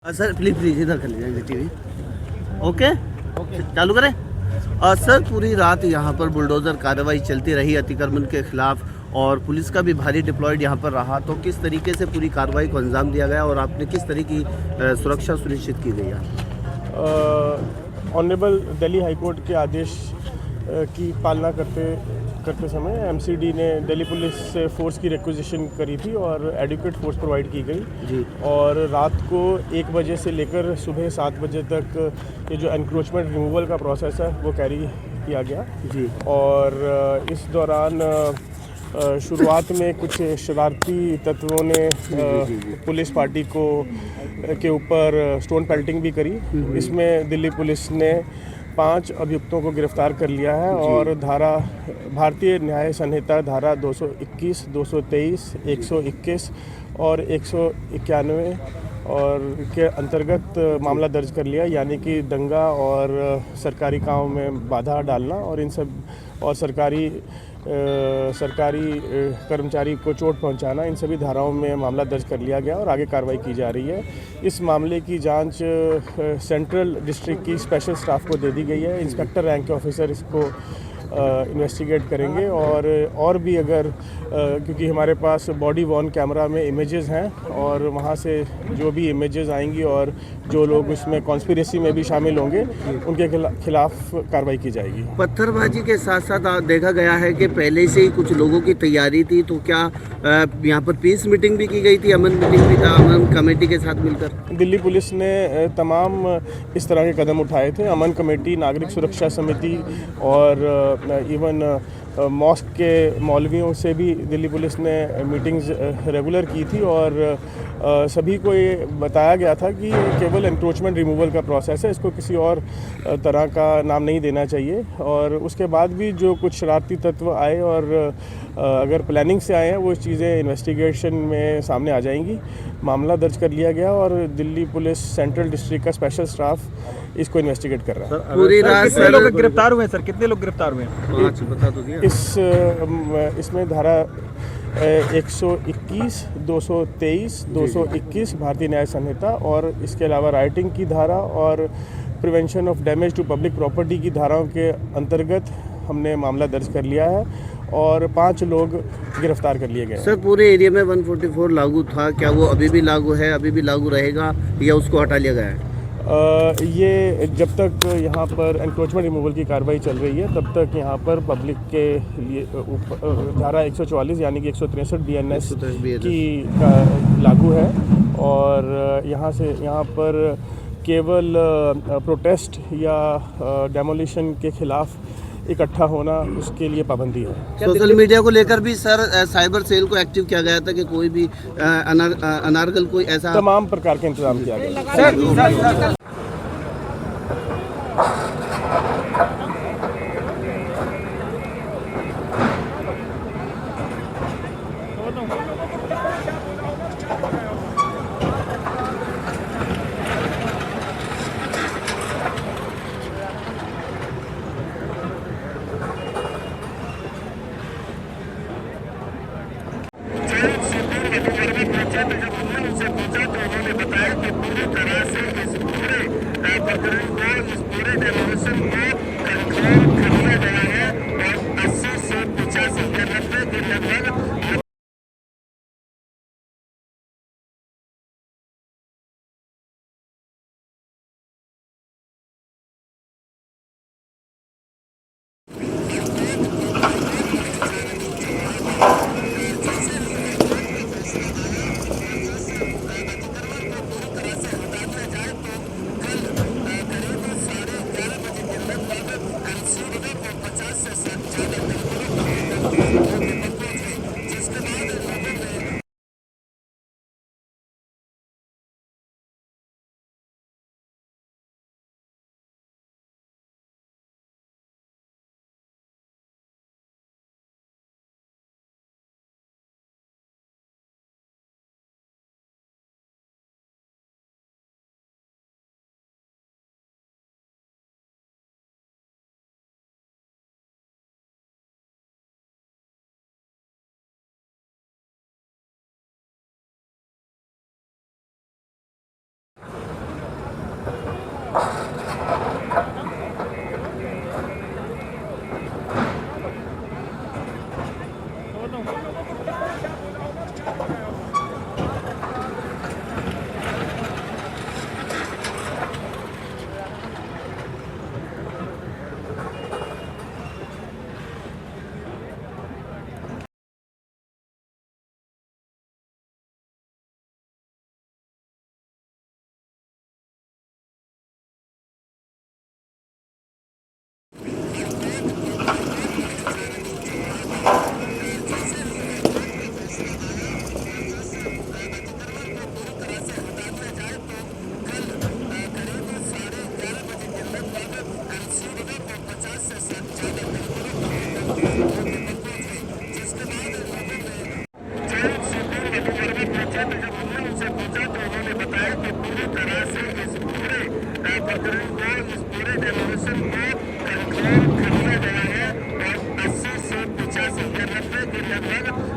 Sir please इधर कर लीजिए टीवी। ओके चालू करें। सर पूरी रात यहाँ पर बुलडोज़र कार्रवाई चलती रही अतिक्रमण के खिलाफ और पुलिस का भी भारी डिप्लॉयड यहाँ पर रहा, तो किस तरीके से पूरी कार्रवाई को अंजाम दिया गया और आपने किस तरह की सुरक्षा सुनिश्चित की गई है? ऑनरेबल दिल्ली हाई कोर्ट के आदेश की पालना करते समय एमसीडी ने दिल्ली पुलिस से फोर्स की रिक्विजिशन करी थी और एडिक्वेट फोर्स प्रोवाइड की गई जी। और रात को 1 बजे से लेकर सुबह 7 बजे तक ये जो एनक्रोचमेंट रिमूवल का प्रोसेस है वो कैरी किया गया जी। और इस दौरान शुरुआत में कुछ शरारती तत्वों ने पुलिस पार्टी के ऊपर स्टोन पेल्टिंग भी करी। इसमें दिल्ली पुलिस ने 5 अभियुक्तों को गिरफ्तार कर लिया है और भारतीय न्याय संहिता धारा 221, 223, 121 और 191 और के अंतर्गत मामला दर्ज कर लिया, यानी कि दंगा और सरकारी काम में बाधा डालना और इन सब और सरकारी कर्मचारी को चोट पहुंचाना, इन सभी धाराओं में मामला दर्ज कर लिया गया और आगे कार्रवाई की जा रही है। इस मामले की जांच सेंट्रल डिस्ट्रिक्ट की स्पेशल स्टाफ को दे दी गई है। इंस्पेक्टर रैंक के ऑफिसर इसको इन्वेस्टिगेट करेंगे और भी अगर क्योंकि हमारे पास बॉडी वॉर्न कैमरा में इमेजेस हैं और वहाँ से जो भी इमेजेस आएंगी और जो लोग उसमें कॉन्स्पिरेसी में भी शामिल होंगे उनके खिलाफ कार्रवाई की जाएगी। पत्थरबाजी के साथ साथ देखा गया है कि पहले से ही कुछ लोगों की तैयारी थी, तो क्या यहाँ पर पीस मीटिंग भी की गई थी, अमन मीटिंग भी था अमन कमेटी के साथ मिलकर? दिल्ली पुलिस ने तमाम इस तरह के कदम उठाए थे। अमन कमेटी, नागरिक सुरक्षा समिति और इवन मॉस्क के मौलवियों से भी दिल्ली पुलिस ने मीटिंग्स रेगुलर की थी और सभी को ये बताया गया था कि ये केवल एनक्रोचमेंट रिमूवल का प्रोसेस है, इसको किसी और तरह का नाम नहीं देना चाहिए। और उसके बाद भी जो कुछ शरारती तत्व आए और अगर प्लानिंग से आए हैं वो चीज़ें इन्वेस्टिगेशन में सामने आ जाएंगी। मामला दर्ज कर लिया गया और दिल्ली पुलिस सेंट्रल डिस्ट्रिक्ट का स्पेशल स्टाफ इसको इन्वेस्टिगेट कर रहा है। पूरी रात कितने लोग गिरफ्तार हुए हैं सर? कितने लोग गिरफ्तार हुए हैं? बता दो दिया। इसमें धारा 121, 223, 221 भारतीय न्याय संहिता और इसके अलावा राइटिंग की धारा और prevention of damage to public property की धाराओं के अंतर्गत हमने मामला दर्ज कर लिया है और 5 लोग गिरफ्तार कर लिए गए। सर पूरे एरिया में 144 लागू था, क्या वो अभी भी लागू है, अभी भी लागू रहेगा या उसको हटा लिया गया है? ये जब तक यहाँ पर एनक्रोचमेंट रिमूवल की कार्रवाई चल रही है तब तक यहाँ पर पब्लिक के लिए धारा 144 यानी कि 163 BNS की लागू है और यहाँ पर केवल प्रोटेस्ट या डेमोलिशन के खिलाफ इकट्ठा होना उसके लिए पाबंदी है। सोशल मीडिया को लेकर भी सर साइबर सेल को एक्टिव किया गया था कि कोई भी अनारगल कोई ऐसा तमाम प्रकार के इंतजाम किया गया। प्रकरण को, इस पूरे डेमोलिशन को कंट्रोल कर लिया गया है और 80 से 85 या 90 के लगभग